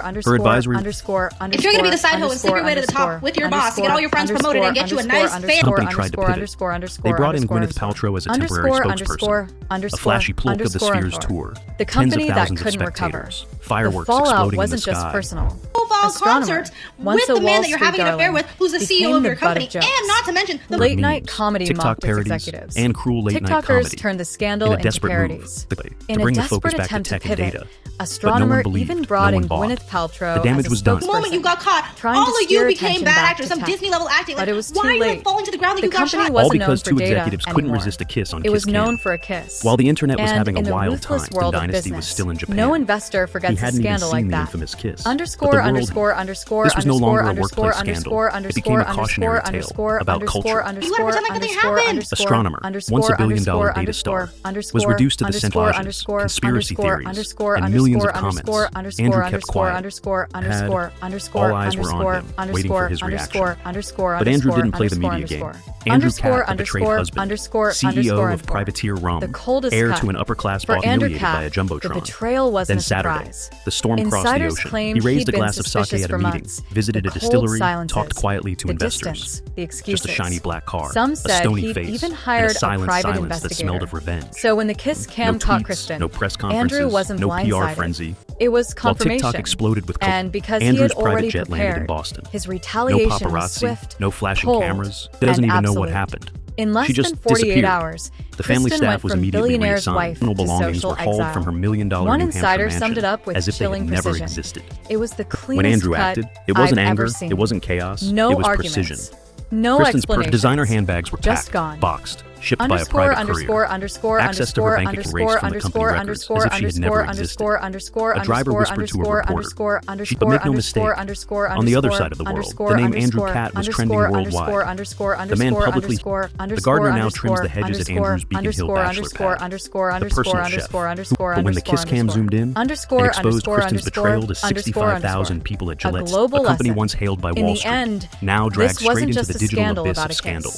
Her advisory. If you're gonna be the side hoe and sleep your way to the top with your boss, get all your friends promoted, and get you a nice fan. Company tried to pivot. They brought in Gwyneth Paltrow as a temporary spokesperson. A flashy plug of the Spheres tour. The company Tens of that thousands couldn't of recover. spectators. Fireworks The fallout exploding wasn't in the just sky. personal. Oh, profile concerts with the man that you're having an affair with, who's the CEO of your company, and not to mention the late-night comedy TikTok parodies executives. And cruel late-night comedy. TikTokers turned the scandal into parodies. In a desperate attempt to pivot, Astronomer even brought in Gwyneth Paltrow. The damage was done. The moment you got caught, all of you became bad actors, some Disney-level acting. But it was too why are late. you falling to the ground that you got shot? All because two executives couldn't resist a kiss on Kiss Cam. It was known for a kiss. While the internet was having And a wild time, in the the dynasty was still in Japan. No investor forgets a scandal like that. Infamous kiss. This was no longer a workplace scandal. It became a cautionary tale about culture. Astronomer, once $1 billion data star, was reduced to the central issues, conspiracy theories, and millions of comments. Andrew kept quiet. All eyes were on him, waiting for his reaction. But Andrew didn't play the media game. Andrew Cabot, the betrayed husband, CEO of Privateer Rum, heir to an upper-class bought humiliated by a jumbotron. The betrayal wasn't Then Saturday, the storm crossed the ocean. He raised a glass of sake at a meeting, visited a distillery, talked quietly to investors. Just a shiny black car, a stony face, and a silent silence that smelled of revenge. So when the Kiss Cam caught Kristen, no press conferences, Andrew wasn't no blindsided. PR frenzy. It was confirmation. While TikTok exploded with and because Andrew's he had already private jet landed in prepared, Boston. his No retaliation was paparazzi, swift, no flashing cold, cameras. He doesn't and even know what absolute. happened. In less She just than 48 disappeared. hours, The family Kristen staff went was from immediately billionaire's reassigned. wife Personal to belongings social were hauled exile. from her $1 million New One Hampshire insider mansion summed it up with as if they had chilling never precision. existed. It was the cleanest When Andrew cut acted, it wasn't I've anger, ever seen. it wasn't chaos, No it was arguments. precision. No Kristen's explanations. designer handbags were Just packed, gone. boxed, shipped by a private courier. Access to her bank account erased from the company records as if she had never existed. A driver whispered to a reporter, "But make no mistake, on the other side of the world, the name Andrew Cat was trending worldwide. The man publicly, the gardener now trims the hedges at Andrew's Beacon Hill bachelor pad. The personal chef, but when the Kiss Cam zoomed in and exposed Kristen's betrayal to 65,000 people at Gillette, a company once hailed by Wall Street, now dragged straight into the digital abyss of scandal.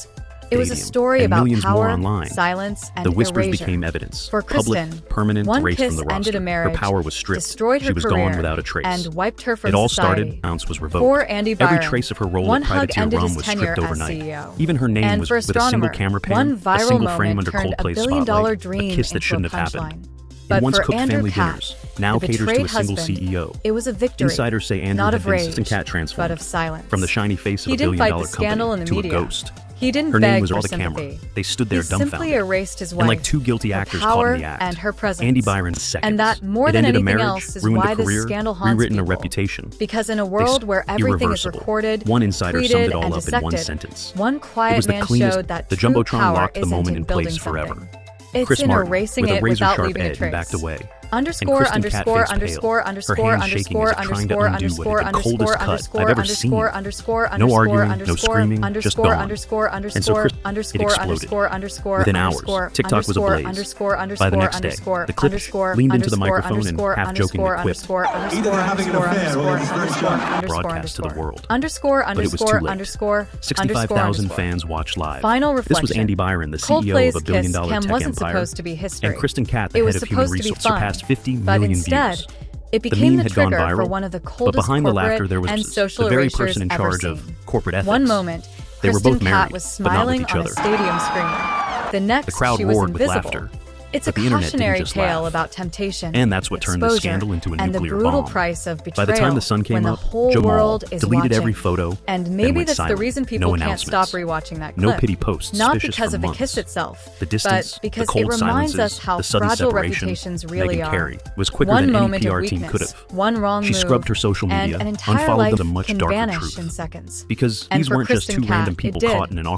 It was a story and about millions more power, online. silence, and The whispers erasure. became evidence. For Kristen, Public, permanent, one erased kiss from the ended roster. a marriage, Her power was stripped. destroyed her She was career, gone without a trace. and wiped her from It all society. started, ounce was revoked. For Andy Byron, Every trace of her role one at hug Privateer ended Rum his was tenure stripped as overnight. CEO. Even her name And was for with a single Astronomer, camera pan, one a viral single frame moment under turned Coldplay's $1 billion spotlight, dream a kiss that into shouldn't a have happened. punchline. It But once for cooked Andrew family Cat, dinners, now the caters to betrayed a single husband, CEO. it was a victory, Insiders say Andrew not had of been rage, Assistant Cat transformed but of silence. from the shiny face of He a didn't fight the billion-dollar scandal in company the to media. a ghost. He didn't Her beg name was for all the camera. sympathy. They stood there He simply dumbfounded. erased his wife, And like two guilty her actors caught power in the act. and her presence. Andy Byron's seconds. And that, more It than ended a anything marriage, else, is ruined why a this career, scandal haunts rewritten people. a reputation. Because in a world where everything is irreversible. recorded, One insider summed tweeted, it all and up in one dissected, sentence. one It quiet was the man cleanest. showed that The true Jumbotron power locked the isn't moment in in building place forever. something. It's Chris in Martin, erasing with a it without razor-sharp leaving a edge, trace. backed away. Underscore, And Kristen underscore, Cat faced underscore, pale. underscore, Her hand shaking underscore, as if trying to underscore, undo what underscore, had been the coldest cut underscore, I've ever seen. underscore, underscore, No underscore, arguing, no underscore, screaming, just underscore, gone. underscore, And so underscore, Kristen, it underscore, exploded. underscore, underscore, Within hours, underscore, TikTok was underscore, ablaze. underscore, By the underscore, next day, underscore, the clip underscore, leaned into the underscore, microphone and underscore, half-jokingly underscore, quipped, underscore, Either they're having an affair or they're very shy. broadcast to the world. Underscore, But it was underscore, too late. underscore, 65,000 fans watched live. Final This reflection. was Andy Byron, the CEO Coldplay's of a billion-dollar Kiss Cam tech wasn't empire. supposed to be history. And Kristen Cat, the It head was of human supposed to be resources, fun, surpassed 50 but million instead, views. it The became meme the had gone trigger viral, for one of the but coldest behind the corporate laughter there was and social the very erasures person in ever charge of seen. corporate ethics. One moment, They were Kristen both Cat married, was but not with smiling each on a other. stadium screen. The next, The crowd she was roared with invisible. laughter. It's a But the internet didn't cautionary just tale laugh. about temptation, And that's what turned the exposure, scandal into a and the nuclear brutal bomb. price of By betrayal. the time the sun came when up, the whole Jamal world is deleted watching. every photo, And then maybe went that's silent. the reason No people can't announcements. stop rewatching that No clip. pity posts, Not suspicious because for of the months. kiss itself, The distance, but because the cold it reminds silences, us how the sudden fragile separation, reputations really Megyn are. Carey was quicker One than any moment PR of team could weakness, have. one wrong She move, scrubbed her social media, and an entire unfollowed life the much can darker vanish truth. in seconds. Because And these for weren't just Kristen two Cat, random it people did. caught in an